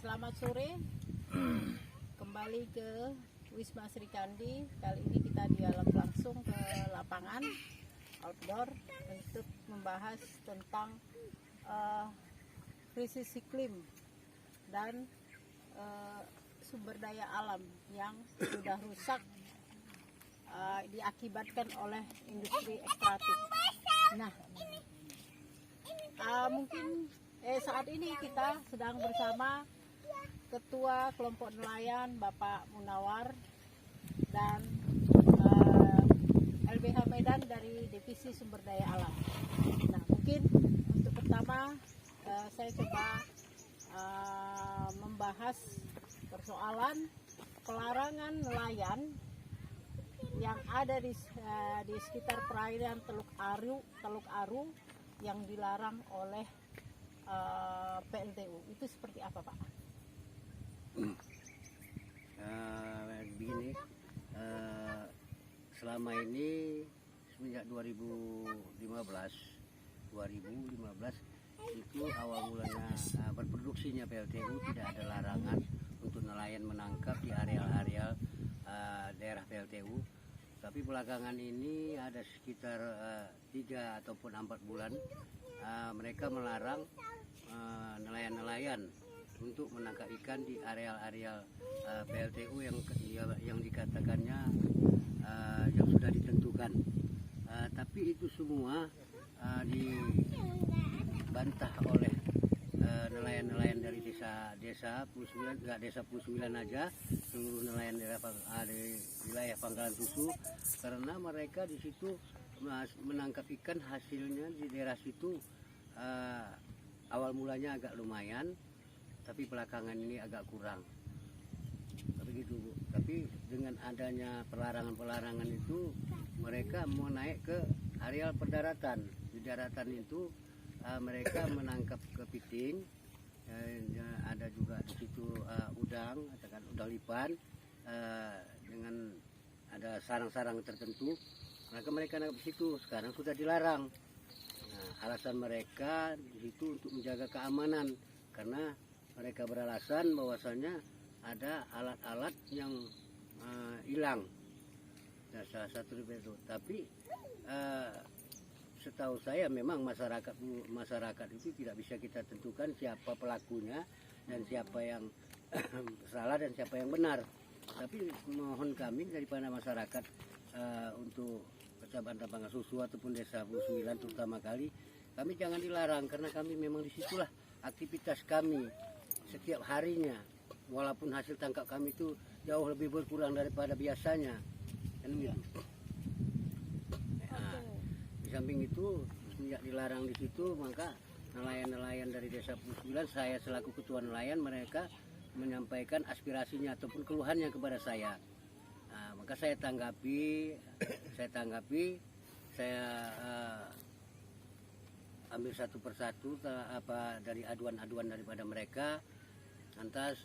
Selamat sore, kembali ke Wisma Sri Kandi. Kali ini kita dialog langsung ke lapangan outdoor untuk membahas tentang krisis iklim dan sumber daya alam yang sudah rusak diakibatkan oleh industri ekstraktif. Nah, mungkin saat ini kita sedang bersama Ketua Kelompok Nelayan Bapak Munawar dan LBH Medan dari Divisi Sumber Daya Alam. Nah, mungkin untuk pertama saya coba membahas persoalan pelarangan nelayan yang ada di sekitar perairan Teluk Aru yang dilarang oleh PLTU. Itu seperti apa, Pak? Begini, selama ini semenjak 2015 itu awal mulanya berproduksinya PLTU tidak ada larangan untuk nelayan menangkap di areal-areal daerah PLTU. Tapi belakangan ini ada sekitar 3 ataupun 4 bulan mereka melarang nelayan-nelayan untuk menangkap ikan di areal-areal PLTU yang dikatakannya yang sudah ditentukan. Tapi itu semua dibantah oleh nelayan-nelayan dari desa Pulau 9 aja, seluruh nelayan dari wilayah Pangkalan Susu, karena mereka di situ menangkap ikan hasilnya di daerah situ awal mulanya agak lumayan, tapi belakangan ini agak kurang. Begitu, Bu. Tapi dengan adanya pelarangan itu mereka mau naik ke areal pendaratan. Di daratan itu mereka menangkap kepiting, ada juga di situ udang, katakan udang lipan, dengan ada sarang-sarang tertentu. Maka mereka nangkap di situ. Sekarang sudah dilarang. Nah, alasan mereka di situ untuk menjaga keamanan, karena mereka beralasan bahwasanya ada alat-alat yang hilang. Nah, salah satu itu. Tapi setahu saya memang masyarakat itu tidak bisa kita tentukan siapa pelakunya dan siapa yang salah dan siapa yang benar. Tapi mohon kami daripada masyarakat untuk Kecamatan Pangkalan Susu ataupun Desa Pulau 9 terutama kami jangan dilarang, karena kami memang disitulah aktivitas kami setiap harinya, walaupun hasil tangkap kami itu jauh lebih berkurang daripada biasanya, kan gitu. Nah, di samping itu sejak dilarang di situ, maka nelayan-nelayan dari Desa Pulau 9, saya selaku ketua nelayan, mereka menyampaikan aspirasinya ataupun keluhannya kepada saya. Nah, maka saya tanggapi, saya ambil satu persatu dari aduan-aduan daripada mereka. Lantas,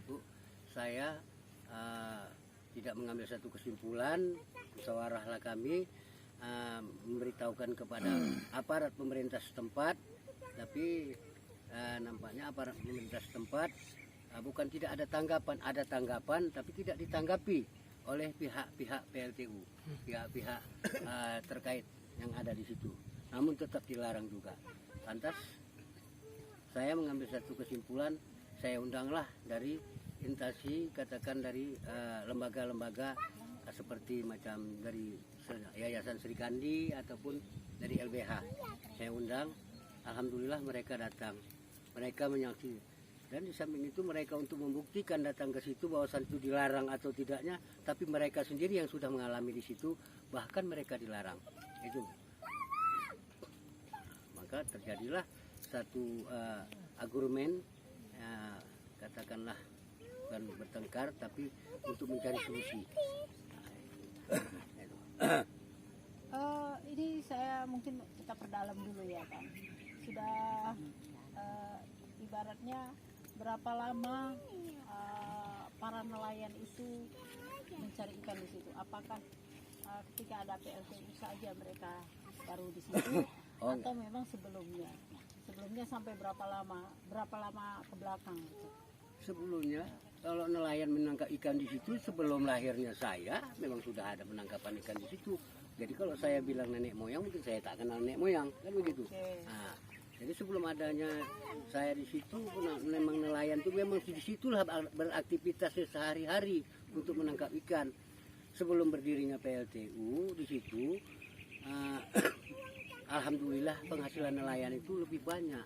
Bu, saya tidak mengambil satu kesimpulan, musyawarahlah kami memberitahukan kepada aparat pemerintah setempat, tapi nampaknya aparat pemerintah setempat bukan tidak ada tanggapan, tapi tidak ditanggapi oleh pihak-pihak PLTU, pihak-pihak terkait yang ada di situ. Namun tetap dilarang juga. Lantas saya mengambil satu kesimpulan, saya undanglah dari instansi, katakan dari lembaga-lembaga seperti macam dari Yayasan Sri Kandi ataupun dari LBH. Saya undang, alhamdulillah mereka datang, mereka menyaksikan. Dan di samping itu mereka untuk membuktikan datang ke situ bahwasan itu dilarang atau tidaknya, tapi mereka sendiri yang sudah mengalami di situ, bahkan mereka dilarang. Itu. Maka terjadilah satu argumen, katakanlah bukan bertengkar, tapi untuk mencari solusi. Ini saya mungkin kita perdalam dulu ya, Pak. Sudah ibaratnya berapa lama para nelayan itu mencari ikan di situ? Apakah ketika ada PLTU saja mereka baru di situ, atau memang sebelumnya sampai berapa lama ke belakang gitu? sebelumnya kalau nelayan menangkap ikan di situ sebelum lahirnya saya memang sudah ada penangkapan ikan di situ. Jadi kalau saya bilang nenek moyang mungkin saya tak kenal nenek moyang kan begitu. Nah, jadi sebelum adanya saya di situ memang nelayan itu memang di situlah beraktivitas sehari-hari untuk menangkap ikan. Sebelum berdirinya PLTU di situ alhamdulillah penghasilan nelayan itu lebih banyak.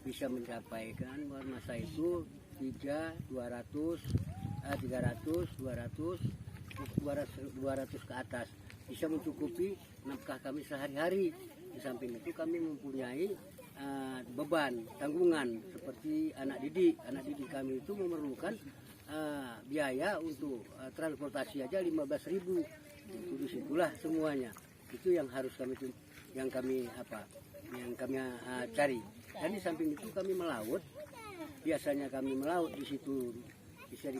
Bisa mencapai kan masa itu 300 ke atas bisa mencukupi nafkah kami sehari-hari. Di samping itu kami mempunyai beban tanggungan seperti anak didik kami itu memerlukan biaya untuk transportasi aja 15.000. Itu disitulah semuanya itu yang harus kami cari. Dan di samping itu kami melaut. Biasanya kami melaut di situ bisa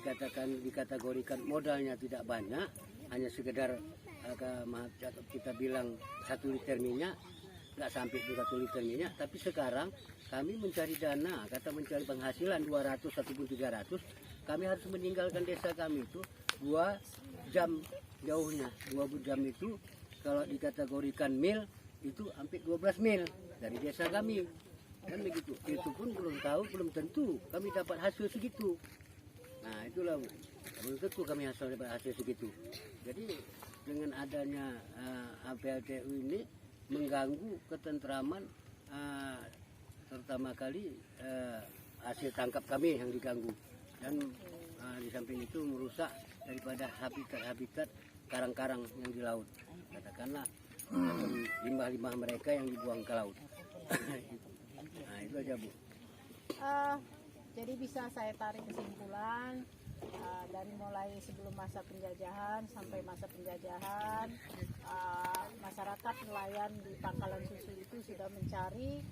dikategorikan modalnya tidak banyak, hanya sekedar kita bilang 1 liter minyak, nggak sampai 1 liter minyak. Tapi sekarang kami mencari dana, mencari penghasilan 200 ataupun 300, kami harus meninggalkan desa kami itu 2 jam jauhnya. 2 jam itu kalau dikategorikan mil itu hampir 12 mil dari desa kami. Kan begitu. Itu pun belum tentu kami dapat hasil segitu. Nah, itulah belum tentu kami dapat hasil segitu. Jadi dengan adanya PLTU ini mengganggu ketentraman terutama kali hasil tangkap kami yang diganggu, dan di samping itu merusak daripada habitat karang-karang yang di laut, katakanlah limbah-limbah mereka yang dibuang ke laut. Nah, itu aja Bu. Jadi bisa saya tarik kesimpulan dari mulai sebelum masa penjajahan sampai masa penjajahan, masyarakat nelayan di Pangkalan Susu itu sudah mencari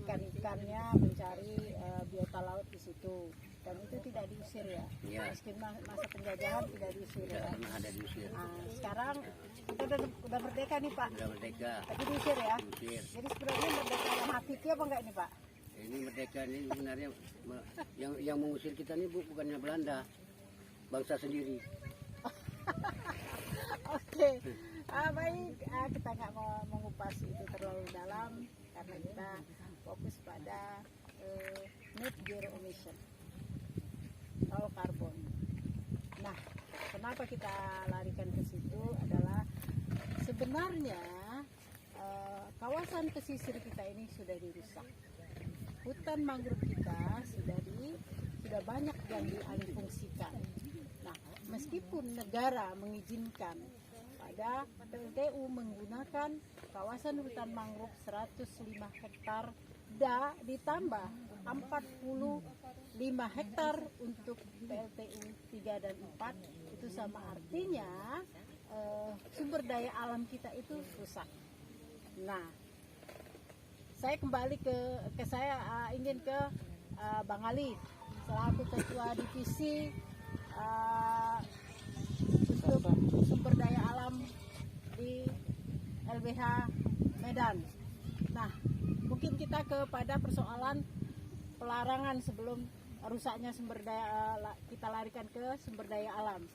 ikan-ikannya, mencari biota laut di situ, dan itu tidak diusir ya. Meski masa penjajahan tidak diusir ya. Ada diusir. Sekarang kita udah merdeka nih Pak. Udah merdeka. Tapi diusir ya. Diusir. Jadi sebenarnya merdeka yang hakiki apa enggak ini Pak? Ini merdeka ini sebenarnya yang mengusir kita ini bukannya Belanda, bangsa sendiri. Oke. Baik, kita nggak mau mengupas itu terlalu dalam karena kita fokus pada net zero emission, nol karbon. Nah, kenapa kita larikan ke situ adalah sebenarnya kawasan pesisir kita ini sudah dirusak. Hutan mangrove kita sudah banyak yang dialihfungsikan. Nah, meskipun negara mengizinkan pada PLTU menggunakan kawasan hutan mangrove 105 hektar ditambah 45 hektar untuk PLTU 3 dan 4, itu sama artinya sumber daya alam kita itu rusak. Nah, saya kembali ke saya ingin ke Bang Ali selaku ketua divisi untuk sumber daya alam di LBH Medan. Nah, mungkin kita kepada persoalan pelarangan sebelum rusaknya sumber daya, kita larikan ke sumber daya alam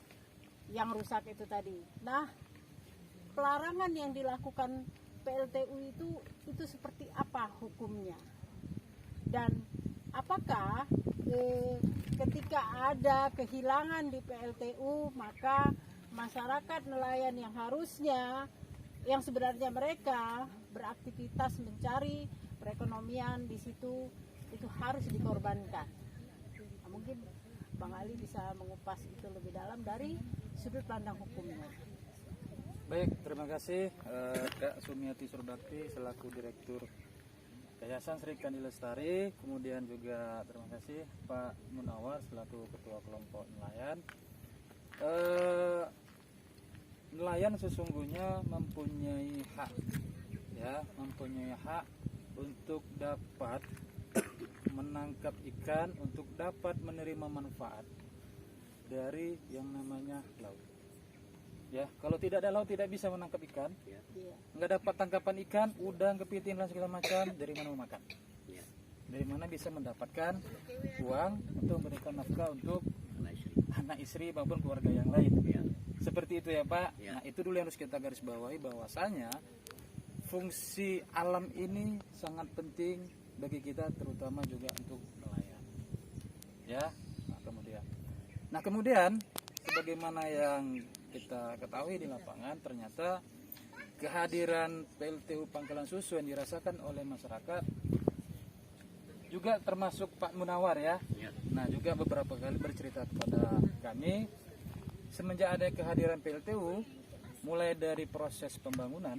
yang rusak itu tadi. Nah, pelarangan yang dilakukan PLTU itu seperti apa hukumnya, dan apakah ketika ada kehilangan di PLTU maka masyarakat nelayan yang harusnya, yang sebenarnya mereka beraktivitas mencari perekonomian di situ itu harus dikorbankan. Nah, mungkin Bang Ali bisa mengupas itu lebih dalam dari sudut pandang hukumnya. Baik, terima kasih Kak Sumiati Surbakti selaku Direktur Yayasan Sri Kandi Lestari. Kemudian juga terima kasih Pak Munawar selaku Ketua Kelompok Nelayan. Nelayan sesungguhnya mempunyai hak untuk dapat menangkap ikan, untuk dapat menerima manfaat dari yang namanya laut. Ya, kalau tidak ada laut tidak bisa menangkap ikan. Nggak dapat tangkapan ikan, udang, kepiting dan segala macam, dari mana mau makan. dari mana bisa mendapatkan uang untuk memberikan nafkah untuk anak istri maupun keluarga yang lain. Ya. Seperti itu ya Pak. Ya. Nah itu dulu yang harus kita garis bawahi, bahwasanya fungsi alam ini sangat penting bagi kita, terutama juga untuk nelayan. Ya. Nah kemudian sebagaimana yang kita ketahui di lapangan, ternyata kehadiran PLTU Pangkalan Susu yang dirasakan oleh masyarakat juga termasuk Pak Munawar ya. Ya. Nah juga beberapa kali bercerita kepada kami, semenjak ada kehadiran PLTU, mulai dari proses pembangunan,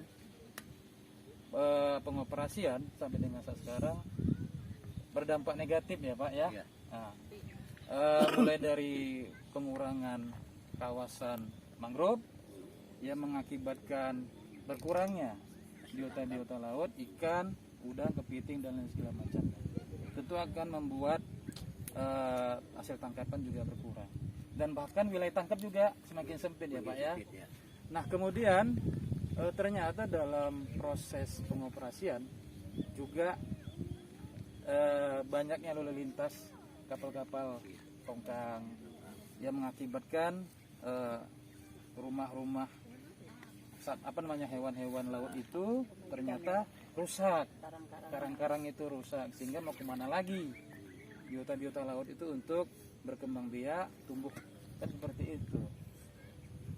pengoperasian sampai dengan saat sekarang berdampak negatif ya Pak ya. Ya. Nah, mulai dari pengurangan kawasan mangrove yang mengakibatkan berkurangnya biota-biota laut, ikan, udang, kepiting dan lain segala macam. Tentu akan membuat hasil tangkapan juga berkurang, dan bahkan wilayah tangkap juga semakin sempit ya Pak ya. Ya. Nah kemudian ternyata dalam proses pengoperasian juga banyaknya lalu lintas kapal-kapal tongkang yang mengakibatkan rumah-rumah hewan-hewan laut itu ternyata rusak, karang-karang itu rusak, sehingga mau kemana lagi biota-biota laut itu untuk berkembang biak, tumbuh, kan seperti itu.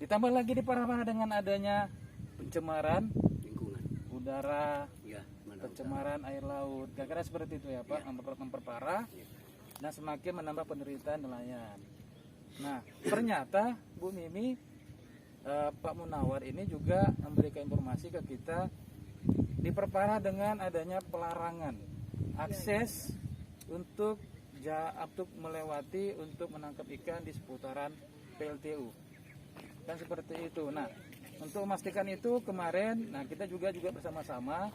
Ditambah lagi diparah dengan adanya pencemaran Lingkungan. udara, Ya. pencemaran air laut, gara-gara seperti itu ya Pak, memperparah dan semakin menambah penderitaan nelayan. Nah ternyata Bu Mimi, Pak Munawar ini juga memberikan informasi ke kita, diperparah dengan adanya pelarangan akses untuk melewati untuk menangkap ikan di seputaran PLTU dan seperti itu. Nah untuk memastikan itu kemarin, nah kita juga bersama-sama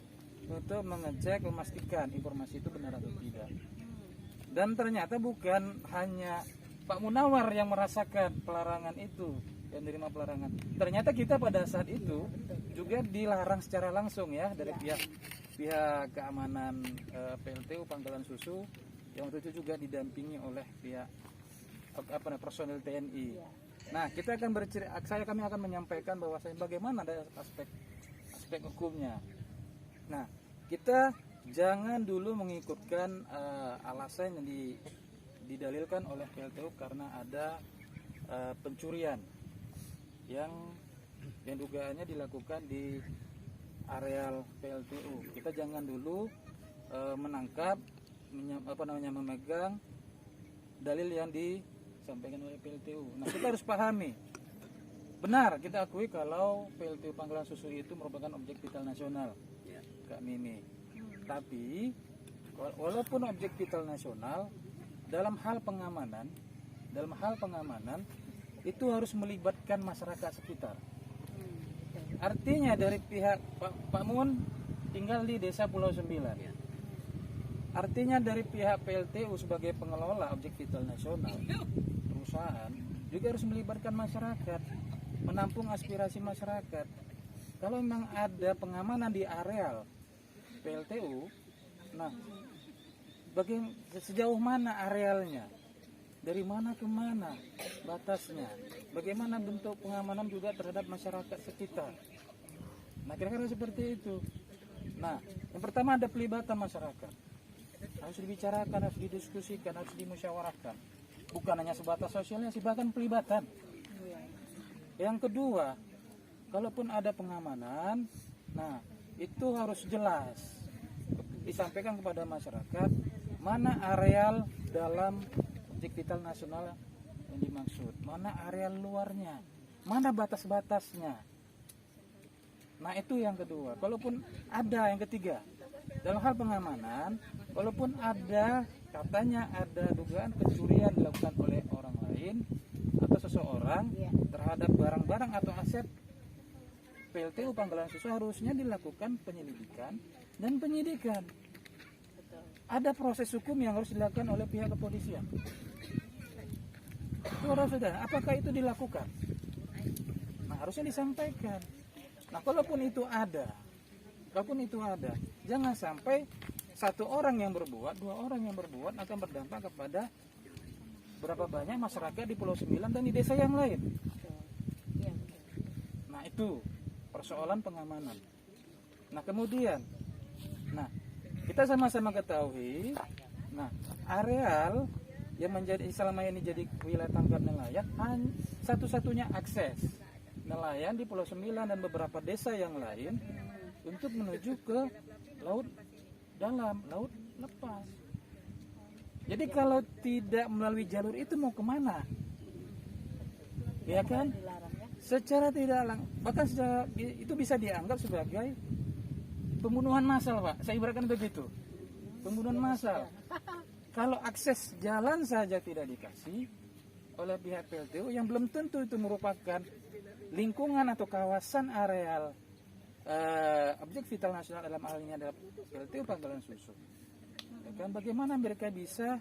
untuk mengecek, memastikan informasi itu benar atau tidak. Dan ternyata bukan hanya Pak Munawar yang merasakan pelarangan itu, yang menerima pelarangan. Ternyata kita pada saat itu juga dilarang secara langsung ya dari pihak keamanan PLTU Pangkalan Susu, yang waktu itu juga didampingi oleh pihak personel TNI. Nah kita akan kami akan menyampaikan bahwasanya bagaimana ada aspek hukumnya. Nah kita jangan dulu mengikutkan alasan yang didalilkan oleh PLTU karena ada pencurian yang dugaannya dilakukan di areal PLTU. Kita jangan dulu menangkap, memegang dalil yang disampaikan oleh PLTU. Nah kita harus pahami, benar kita akui kalau PLTU Pangkalan Susu itu merupakan objek vital nasional, Kak Mimi. Tapi walaupun objek vital nasional, dalam hal pengamanan itu harus melibatkan masyarakat sekitar. Artinya dari pihak Pak Mun tinggal di Desa Pulau 9. Artinya dari pihak PLTU sebagai pengelola objek vital nasional, perusahaan juga harus melibatkan masyarakat, menampung aspirasi masyarakat. Kalau memang ada pengamanan di areal PLTU, nah sejauh mana arealnya, dari mana ke mana batasnya, bagaimana bentuk pengamanan juga terhadap masyarakat sekitar. Nah kira-kira seperti itu. Nah yang pertama ada pelibatan masyarakat, harus dibicarakan, harus didiskusikan, harus dimusyawarahkan, bukan hanya sebatas sosialisasi, bahkan pelibatan. Yang kedua, kalaupun ada pengamanan, nah itu harus jelas disampaikan kepada masyarakat mana areal dalam objek vital nasional yang dimaksud, mana areal luarnya, mana batas-batasnya. Nah itu yang kedua. Kalaupun ada, yang ketiga, dalam hal pengamanan, walaupun ada katanya ada dugaan pencurian dilakukan oleh orang lain atau seseorang terhadap barang-barang atau aset PLTU Pangkalan Susu, harusnya dilakukan penyelidikan dan penyidikan. Ada proses hukum yang harus dilakukan oleh pihak kepolisian. Saudara-saudara, apakah itu dilakukan? Nah, harusnya disampaikan. Nah, kalaupun itu ada, jangan sampai satu orang yang berbuat, dua orang yang berbuat akan berdampak kepada berapa banyak masyarakat di Pulau Sembilan dan di desa yang lain. Betul. Iya, betul. Nah itu persoalan pengamanan. Nah kemudian, nah kita sama-sama ketahui, nah areal yang menjadi selama ini jadi wilayah tangkap nelayan, satu-satunya akses nelayan di Pulau Sembilan dan beberapa desa yang lain untuk menuju ke laut dalam, laut lepas. Jadi kalau tidak melalui jalur itu mau kemana? Ya kan? Dilarang ya. Secara tidak bahkan itu bisa dianggap sebagai pembunuhan massal, Pak. Saya ibaratkan begitu. Pembunuhan massal. Kalau akses jalan saja tidak dikasih oleh pihak PLTU yang belum tentu itu merupakan lingkungan atau kawasan areal objek vital nasional, dalam hal ini adalah PLTU Pangkalan Susu. Ya kan, bagaimana mereka bisa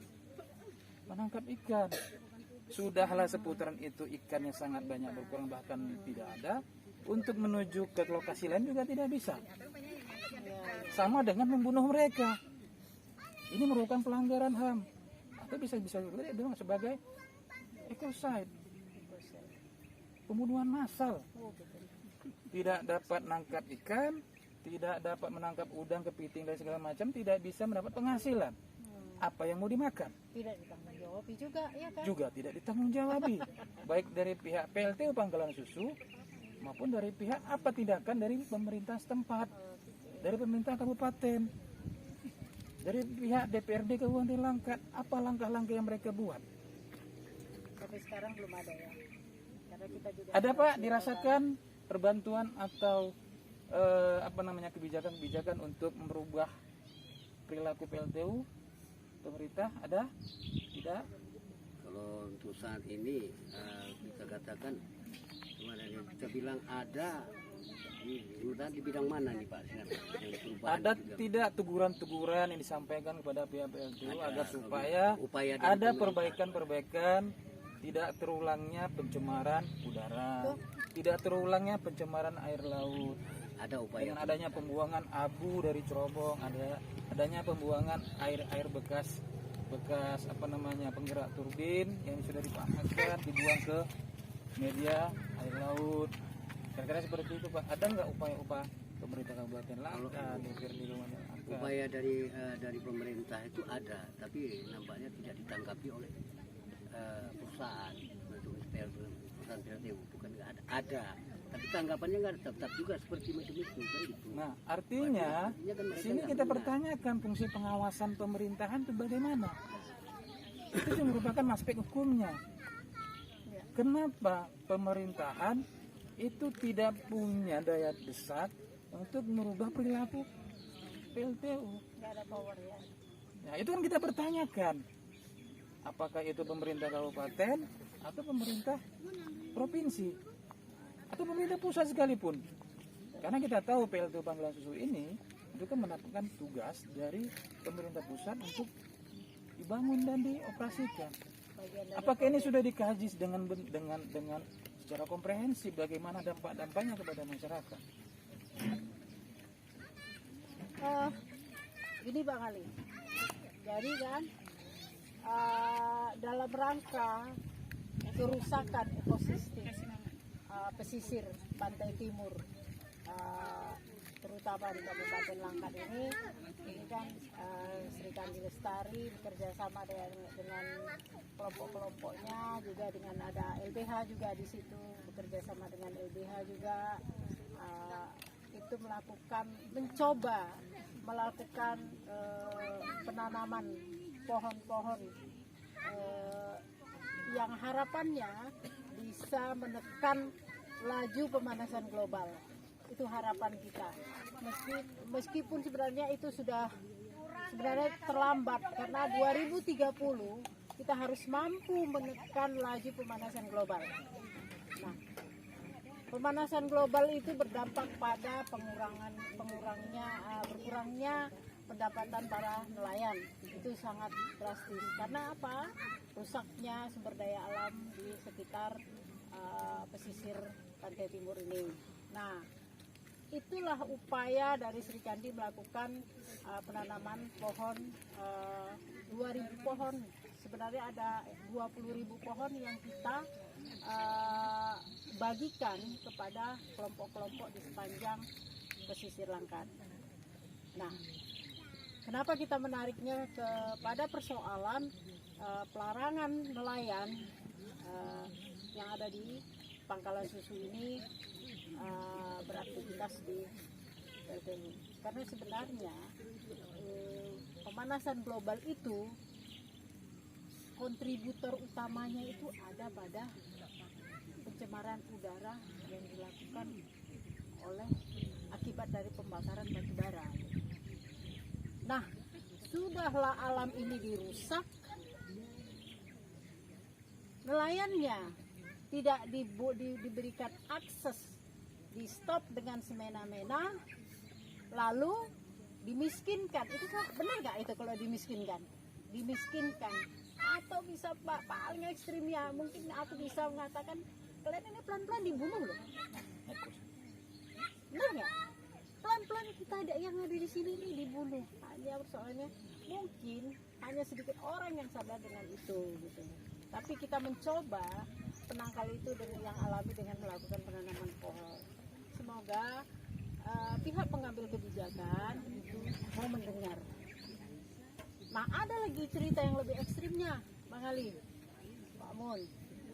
menangkap ikan? Sudahlah seputaran itu ikannya sangat banyak berkurang, bahkan tidak ada. Untuk menuju ke lokasi lain juga tidak bisa. Sama dengan membunuh mereka. Ini merupakan pelanggaran HAM atau bisa dibilang sebagai ecocide, pembunuhan massal. Tidak dapat menangkap ikan, tidak dapat menangkap udang, kepiting dan segala macam, tidak bisa mendapat penghasilan. Apa yang mau dimakan? Tidak ditanggung juga, ya kan? Juga tidak ditanggung-jawabi, baik dari pihak PLTU Pangkalan Susu maupun dari pihak apa tindakan dari pemerintah setempat, dari pemerintah kabupaten, dari pihak DPRD Kabupaten Langkat. Apa langkah-langkah yang mereka buat? Sampai sekarang belum ada ya. Karena kita juga Ada Pak, dirasakan perbantuan atau kebijakan-kebijakan untuk merubah perilaku PLTU pemerintah, ada? Tidak? Kalau untuk saat ini kita katakan kita bilang ada. Sudah di bidang mana nih Pak? Ada tidak teguran-teguran yang disampaikan kepada pihak PLTU agar supaya upaya ada perbaikan-perbaikan, tidak terulangnya pencemaran udara, tidak terulangnya pencemaran air laut. Ada upaya Dengan adanya pembuangan abu dari cerobong, adanya pembuangan air bekas penggerak turbin yang sudah dipanaskan dibuang ke media air laut. Kira-kira seperti itu Pak. Ada nggak upaya-upaya pemerintah Kabupaten Langkat, DPRD Kabupaten Langkat? upaya dari pemerintah itu ada, tapi nampaknya tidak ditanggapi oleh perusahaan untuk perusahaan PLTU. Bukan nggak ada, tapi tanggapannya nggak tetap juga seperti macam itu kan gitu. Nah, artinya di sini kita pertanyakan fungsi pengawasan pemerintahan itu bagaimana? Itu juga merupakan aspek hukumnya. Kenapa pemerintahan itu tidak punya daya desak untuk merubah perilaku PLTU? nggak ada power ya. Nah, itu kan kita pertanyakan. Apakah itu pemerintah kabupaten atau pemerintah provinsi atau pemerintah pusat sekalipun? Karena kita tahu PLTU Pangkalan Susu ini itu kan mendapatkan tugas dari pemerintah pusat untuk dibangun dan dioperasikan. Apakah ini sudah dikaji dengan secara komprehensif bagaimana dampak-dampaknya kepada masyarakat? Ini Bang Ali. Jadi kan dalam rangka kerusakan ekosistem pesisir pantai timur, terutama di Kabupaten Langkat ini kan Sri Kandi Lestari bekerjasama dengan kelompok-kelompoknya, juga dengan ada LBH juga di situ, bekerjasama dengan LBH juga itu mencoba melakukan penanaman pohon-pohon yang harapannya bisa menekan laju pemanasan global. Itu harapan kita. Meskipun sebenarnya itu sudah terlambat, karena 2030 kita harus mampu menekan laju pemanasan global. Nah, pemanasan global itu berdampak pada berkurangnya pendapatan para nelayan. Itu sangat drastis. Karena apa? Rusaknya sumber daya alam di sekitar pesisir pantai timur ini. Nah, itulah upaya dari Sri Kandi melakukan penanaman pohon 2.000 pohon. Sebenarnya ada 20.000 pohon yang kita bagikan kepada kelompok-kelompok di sepanjang pesisir Langkat. Nah, kenapa kita menariknya kepada persoalan pelarangan nelayan yang ada di Pangkalan Susu ini beraktivitas di PLTU? Karena sebenarnya pemanasan global itu kontributor utamanya itu ada pada pencemaran udara yang dilakukan oleh akibat dari pembakaran batu bara. Nah, sudahlah alam ini dirusak, nelayannya tidak diberikan akses, di stop dengan semena-mena, lalu dimiskinkan. Itu benar nggak itu kalau dimiskinkan? Dimiskinkan. Atau bisa paling ekstrim ya, mungkin aku bisa mengatakan kalian ini pelan-pelan dibunuh loh. Benar nggak? Pelan-pelan kita ada yang ada di sini nih dibunuh. Hanya soalnya mungkin hanya sedikit orang yang sadar dengan itu gitu. Tapi kita mencoba penangkal itu dengan yang alami dengan melakukan penanaman pohon. Semoga pihak pengambil kebijakan itu mau mendengar. Nah, ada lagi cerita yang lebih ekstrimnya, Bang Ali, Pak Mun.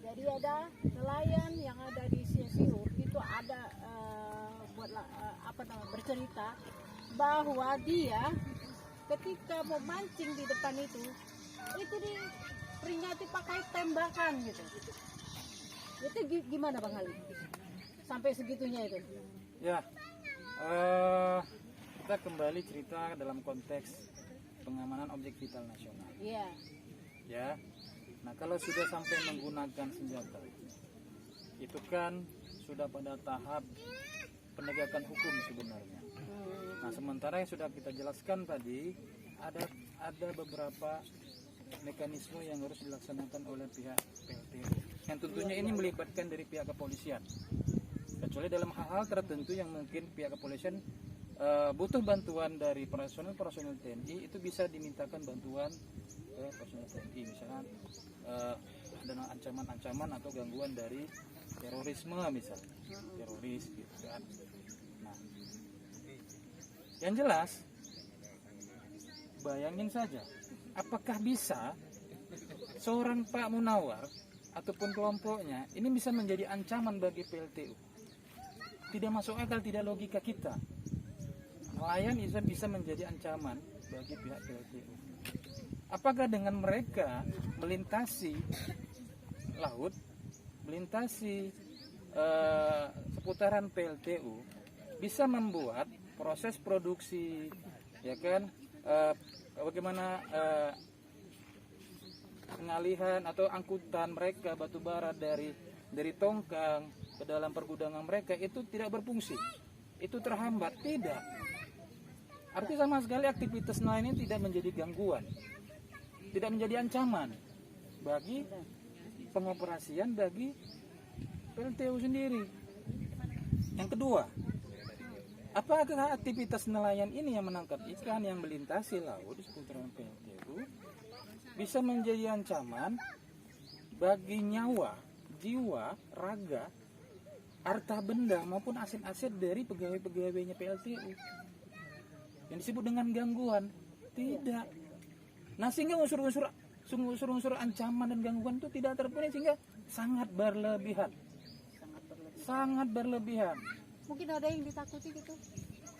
Jadi ada nelayan yang ada di Siur itu ada bercerita bahwa dia ketika mau mancing di depan itu diperingati pakai tembakan gitu. Itu gimana Bang Ali? Sampai segitunya itu? Ya, kita kembali cerita dalam konteks pengamanan objek vital nasional. Iya. Ya, nah kalau sudah sampai menggunakan senjata, itu kan sudah pada tahap penegakan hukum sebenarnya. Nah sementara yang sudah kita jelaskan tadi, ada beberapa mekanisme yang harus dilaksanakan oleh pihak PLTU, yang tentunya ini melibatkan dari pihak kepolisian. Kecuali dalam hal-hal tertentu yang mungkin pihak kepolisian butuh bantuan dari personel TNI, itu bisa dimintakan bantuan ke personel TNI, misalnya ada ancaman-ancaman atau gangguan dari terorisme, misalnya teroris gitu kan. Nah, yang jelas bayangin saja, apakah bisa seorang Pak Munawar ataupun kelompoknya ini bisa menjadi ancaman bagi PLTU? Tidak masuk akal, tidak logika kita. Nelayan bisa menjadi ancaman bagi pihak PLTU. Apakah dengan mereka melintasi laut, melintasi seputaran PLTU, bisa membuat proses produksi, ya kan, bagaimana pengalihan atau angkutan mereka batu bara dari Tongkang ke dalam pergudangan mereka itu tidak berfungsi, itu terhambat? Tidak. Artinya sama sekali aktivitas nelayan ini tidak menjadi gangguan, tidak menjadi ancaman bagi pengoperasian bagi PLTU sendiri. Yang kedua, apakah aktivitas nelayan ini yang menangkap ikan yang melintasi laut di seputaran PLTU bisa menjadi ancaman bagi nyawa, jiwa, raga, harta benda maupun aset-aset dari pegawai-pegawainya PLTU yang disebut dengan gangguan? Tidak. Nah, sehingga unsur-unsur ancaman dan gangguan itu tidak terpenuhi, sehingga sangat berlebihan. Sangat berlebihan. Mungkin ada yang ditakuti gitu.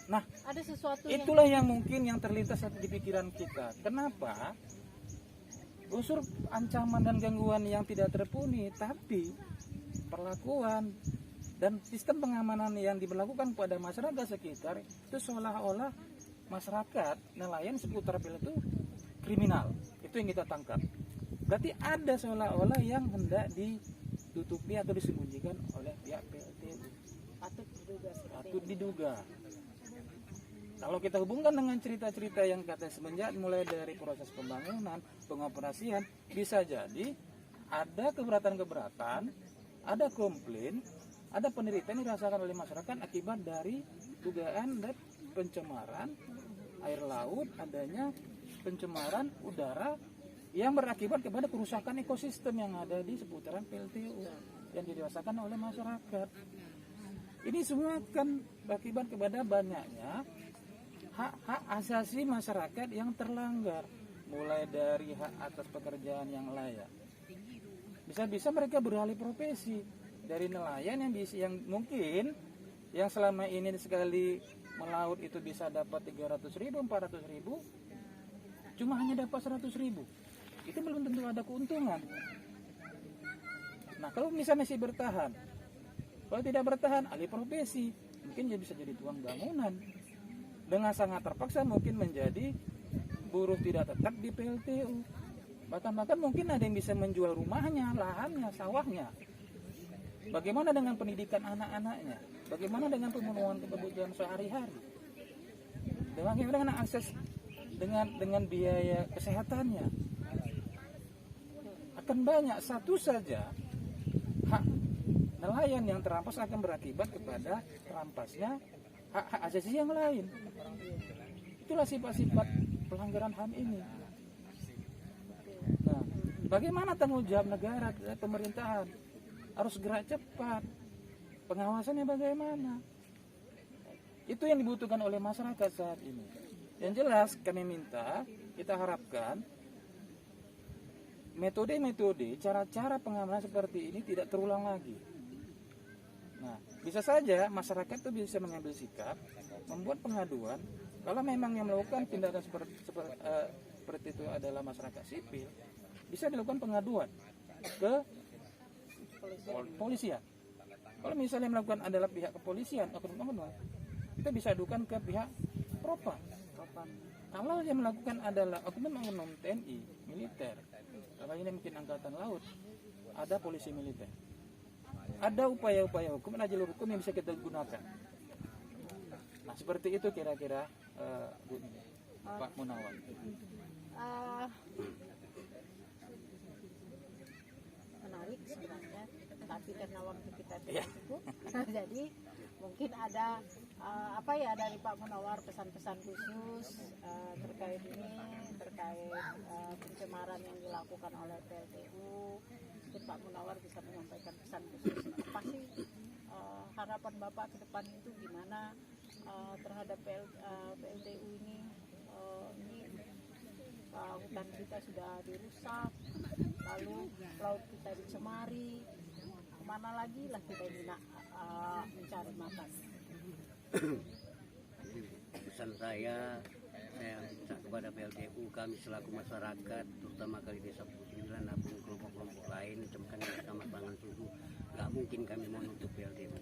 Nah, ada sesuatu itulah yang mungkin yang terlintas di pikiran kita. Kenapa unsur ancaman dan gangguan yang tidak terpenuhi, tapi perlakuan dan sistem pengamanan yang diberlakukan pada masyarakat sekitar itu seolah-olah masyarakat nelayan seputar PLTU itu kriminal. Itu yang kita tangkap. Berarti ada seolah-olah yang hendak ditutupi atau disembunyikan oleh pihak PLTU. Patut diduga. Kalau kita hubungkan dengan cerita-cerita yang katanya semenjak mulai dari proses pembangunan, pengoperasian, bisa jadi ada keberatan, ada komplain, ada penderitaan yang dirasakan oleh masyarakat akibat dari dugaan dan pencemaran air laut, adanya pencemaran udara yang berakibat kepada kerusakan ekosistem yang ada di seputaran PLTU yang dirasakan oleh masyarakat. Ini semua kan berakibat kepada banyaknya hak-hak asasi masyarakat yang terlanggar, mulai dari hak atas pekerjaan yang layak. Bisa-bisa mereka beralih profesi dari nelayan yang mungkin yang selama ini sekali melaut itu bisa dapat 300.000, 400.000, cuma hanya dapat 100.000. Itu belum tentu ada keuntungan. Nah, kalau misalnya masih bertahan, kalau tidak bertahan alih profesi, mungkin dia bisa jadi tukang bangunan. Dengan sangat terpaksa mungkin menjadi buruh tidak tetap di PLTU. Bahkan mungkin ada yang bisa menjual rumahnya, lahannya, sawahnya. Bagaimana dengan pendidikan anak-anaknya? Bagaimana dengan pemenuhan kebutuhan sehari-hari? Bagaimana dengan akses dengan biaya kesehatannya? Akan banyak, satu saja hak nelayan yang terampas akan berakibat kepada terampasnya hak-hak asasi yang lain. Itulah sifat-sifat pelanggaran HAM ini. Nah, bagaimana tanggung jawab negara, pemerintahan? Harus gerak cepat. Pengawasannya bagaimana? Itu yang dibutuhkan oleh masyarakat saat ini. Yang jelas kami minta, kita harapkan metode-metode, cara-cara pengamanan seperti ini tidak terulang lagi. Nah, bisa saja masyarakat itu bisa mengambil sikap, membuat pengaduan. Kalau memang yang melakukan tindakan seperti itu adalah masyarakat sipil, bisa dilakukan pengaduan ke polisian. Kalau misalnya melakukan adalah pihak kepolisian, kita bisa adukan ke pihak propam. Kalau yang melakukan adalah oknum TNI, militer, kalau ini mungkin angkatan laut, ada polisi militer. Ada upaya-upaya hukum, ada jalur hukum yang bisa kita gunakan. Nah, seperti itu kira-kira Bu Pak Munawar. Menarik sebenarnya, tapi karena waktu kita tidak cukup, jadi mungkin ada dari Pak Munawar pesan-pesan khusus terkait ini, terkait pencemaran yang dilakukan oleh PLTU. Mungkin Pak Munawar bisa menyampaikan pesan khusus. Apa sih harapan Bapak ke depan itu gimana terhadap PLTU ini? Hutan kita sudah dirusak, lalu laut kita dicemari, kemana lagi lah kita ini mencari makan. Pesan saya minta kepada PLTU, kami selaku masyarakat, terutama kali Desa 9 maupun kelompok-kelompok lain, macam sama pangan susu, nggak mungkin kami menutup PLTU,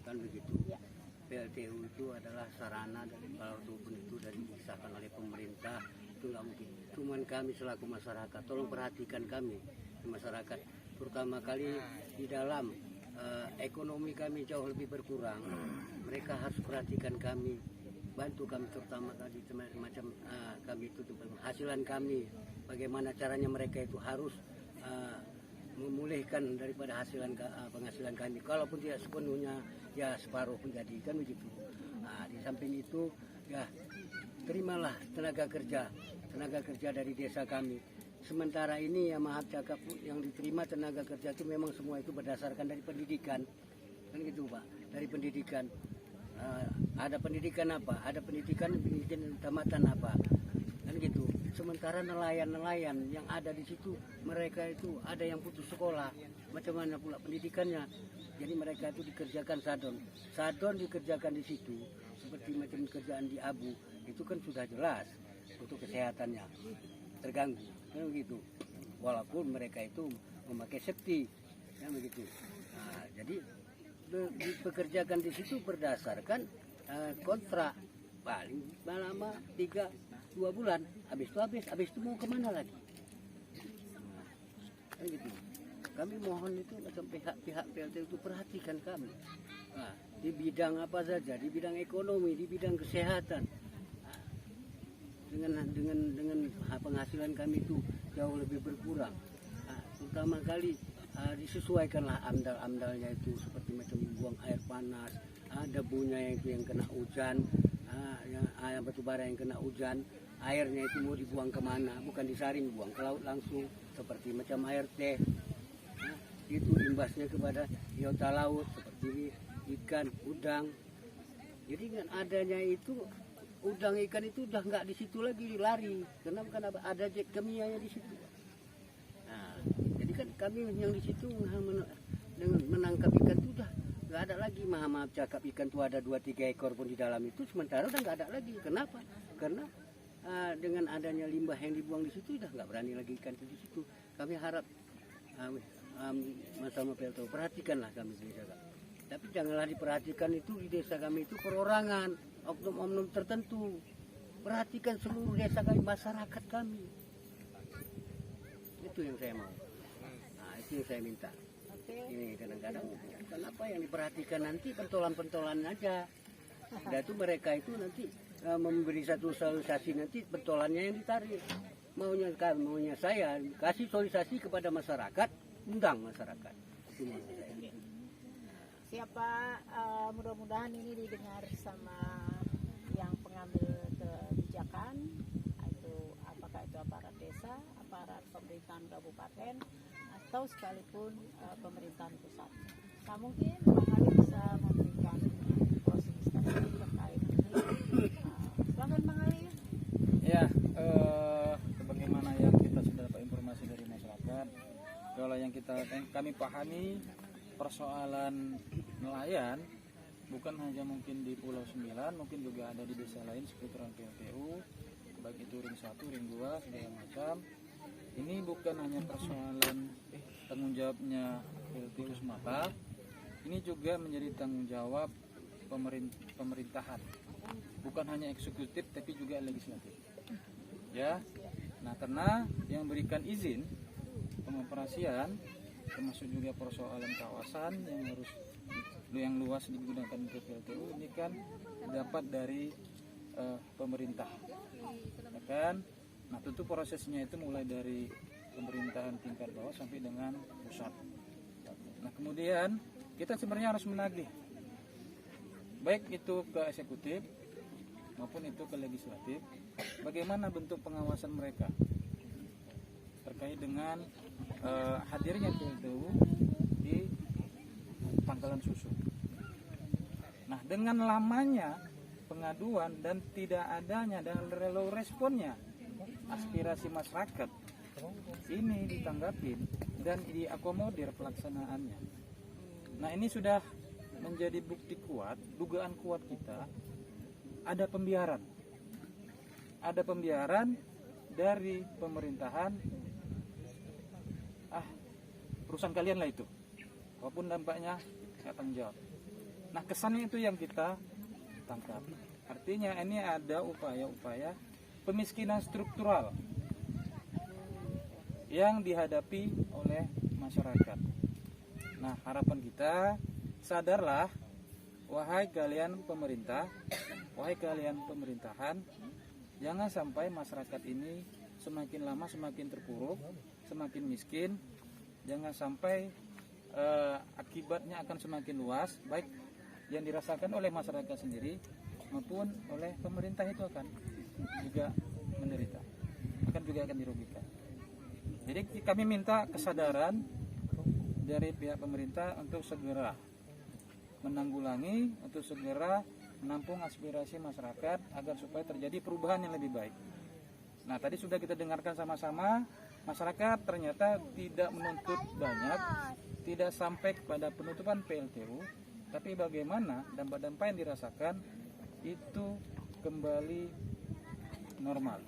kan begitu. Ya. PLTU itu adalah sarana dari walaupun itu dari disahkan oleh pemerintah, itu nggak mungkin. Cuman kami selaku masyarakat, tolong perhatikan kami masyarakat, terutama kali di dalam ekonomi kami jauh lebih berkurang. Mereka harus perhatikan kami, bantu kami, terutama tadi macam kami itu penghasilan kami, bagaimana caranya mereka itu harus memulihkan daripada penghasilan kami, kalaupun tidak sepenuhnya ya separuh menjadikan begitu. Nah, di samping itu ya terimalah tenaga kerja dari desa kami. Sementara ini ya maaf cakap, yang diterima tenaga kerja itu memang semua itu berdasarkan dari pendidikan, kan gitu Pak, dari pendidikan. Ada pendidikan apa? Ada pendidikan tamatan apa? Kan gitu. Sementara nelayan yang ada di situ, mereka itu ada yang putus sekolah. Macam mana pula pendidikannya? Jadi mereka itu dikerjakan sadon dikerjakan di situ, seperti macam kerjaan di Abu, itu kan sudah jelas untuk kesehatannya terganggu, kan begitu. Walaupun mereka itu memakai safety, kan begitu. Nah, jadi dipekerjakan di situ berdasarkan kontrak, paling lama 2 bulan, habis itu mau kemana lagi? Nah, kan gitu. Kami mohon itu macam pihak PLT itu perhatikan kami. Nah, di bidang apa saja, di bidang ekonomi, di bidang kesehatan. Nah, dengan penghasilan kami itu jauh lebih berkurang. Nah, terutama kali disesuaikanlah amdal-amdalnya itu, seperti macam buang air panas, debunya itu yang kena hujan, yang batu bara yang kena hujan, airnya itu mau dibuang kemana? Bukan disaring, buang ke laut langsung, seperti macam air teh. Itu imbasnya kepada biota laut seperti ikan, udang. Jadi dengan adanya itu udang ikan itu udah nggak di situ lagi, lari karena bukan ada zat kimianya di situ. Nah, jadi kan kami yang di situ dengan menangkap ikan itu udah nggak ada lagi. Maaf cakap ikan tuh ada 2-3 ekor pun di dalam itu, sementara udah nggak ada lagi. Kenapa? Karena dengan adanya limbah yang dibuang di situ udah nggak berani lagi ikan itu di situ. Kami harap sama PLTU perhatikanlah kami di desa. Tapi janganlah diperhatikan itu di desa kami itu perorangan, oknum-oknum tertentu. Perhatikan seluruh desa kami, masyarakat kami. Itu yang saya mau. Nah, itu yang saya minta. Ini kadang-kadang kenapa yang diperhatikan nanti pentolan-pentolan aja. Dan itu mereka itu nanti memberi satu sosialisasi, nanti pentolannya yang ditarik. Maunya saya kasih sosialisasi kepada masyarakat, undang masyarakat. Itu mau saya. Siapa mudah-mudahan ini didengar sama yang pengambil kebijakan, itu apakah itu aparat desa, aparat pemerintahan kabupaten, atau sekalipun pemerintahan pusat. Nah, mungkin Bang Ali bisa memberikan closing statement terkait ini. Silakan Bang Ali. Ya, sebagaimana yang kita sudah dapat informasi dari masyarakat, kalau yang kami pahami persoalan nelayan bukan hanya mungkin di Pulau 9, mungkin juga ada di desa lain seputaran PLTU, baik itu ring 1, ring 2, segala macam. Ini bukan hanya persoalan tanggung jawabnya PLTU semata, ini juga menjadi tanggung jawab pemerintahan, bukan hanya eksekutif tapi juga legislatif. Ya, nah karena yang berikan izin pengoperasian termasuk juga persoalan kawasan yang luas digunakan untuk PLTU ini kan dapat dari pemerintah, ya kan? Nah tentu prosesnya itu mulai dari pemerintahan tingkat bawah sampai dengan pusat. Nah kemudian kita sebenarnya harus menagih, baik itu ke eksekutif maupun itu ke legislatif, bagaimana bentuk pengawasan mereka terkait dengan hadirnya PLTU di pangkalan susu. Nah, dengan lamanya pengaduan dan tidak adanya dan low responnya aspirasi masyarakat ini ditanggapin dan diakomodir pelaksanaannya. Nah, ini sudah menjadi bukti kuat, dugaan kuat kita ada pembiaran. Ada pembiaran dari pemerintahan, urusan kalian lah itu, apapun dampaknya saya tanggung jawab. Nah kesannya itu yang kita tangkap. Artinya ini ada upaya-upaya pemiskinan struktural yang dihadapi oleh masyarakat. Nah harapan kita, sadarlah wahai kalian pemerintah, wahai kalian pemerintahan, jangan sampai masyarakat ini semakin lama semakin terpuruk, semakin miskin. Jangan sampai akibatnya akan semakin luas, baik yang dirasakan oleh masyarakat sendiri maupun oleh pemerintah itu akan juga menderita, akan dirugikan. Jadi kami minta kesadaran dari pihak pemerintah untuk segera menanggulangi, untuk segera menampung aspirasi masyarakat agar supaya terjadi perubahan yang lebih baik. Nah tadi sudah kita dengarkan sama-sama, masyarakat ternyata tidak menuntut banyak, tidak sampai kepada penutupan PLTU, tapi bagaimana dampak-dampak yang dirasakan itu kembali normal,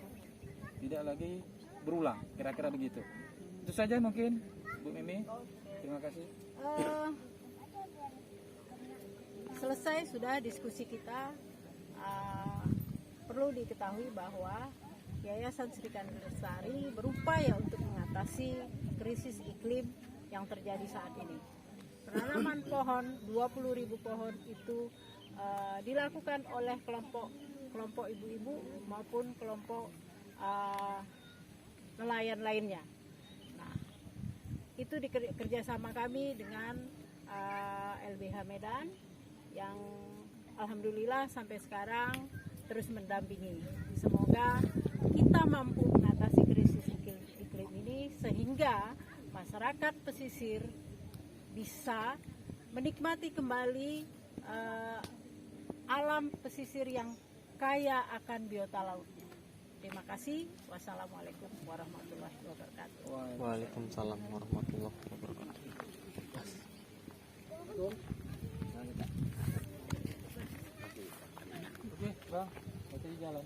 tidak lagi berulang, kira-kira begitu. Itu saja mungkin Bu Mimi, terima kasih. Selesai sudah diskusi kita. Perlu diketahui bahwa Yayasan Srikandi Lestari berupaya untuk mengatasi krisis iklim yang terjadi saat ini. Penanaman pohon, 20.000 pohon itu dilakukan oleh kelompok ibu-ibu maupun kelompok nelayan lainnya. Nah, itu kerjasama kami dengan LBH Medan, yang alhamdulillah sampai sekarang terus mendampingi. Semoga kita mampu mengatasi krisis iklim ini sehingga masyarakat pesisir bisa menikmati kembali alam pesisir yang kaya akan biota lautnya. Terima kasih. Wassalamualaikum warahmatullahi wabarakatuh. Waalaikumsalam warahmatullahi wabarakatuh. Oke, Bang, kita jalan.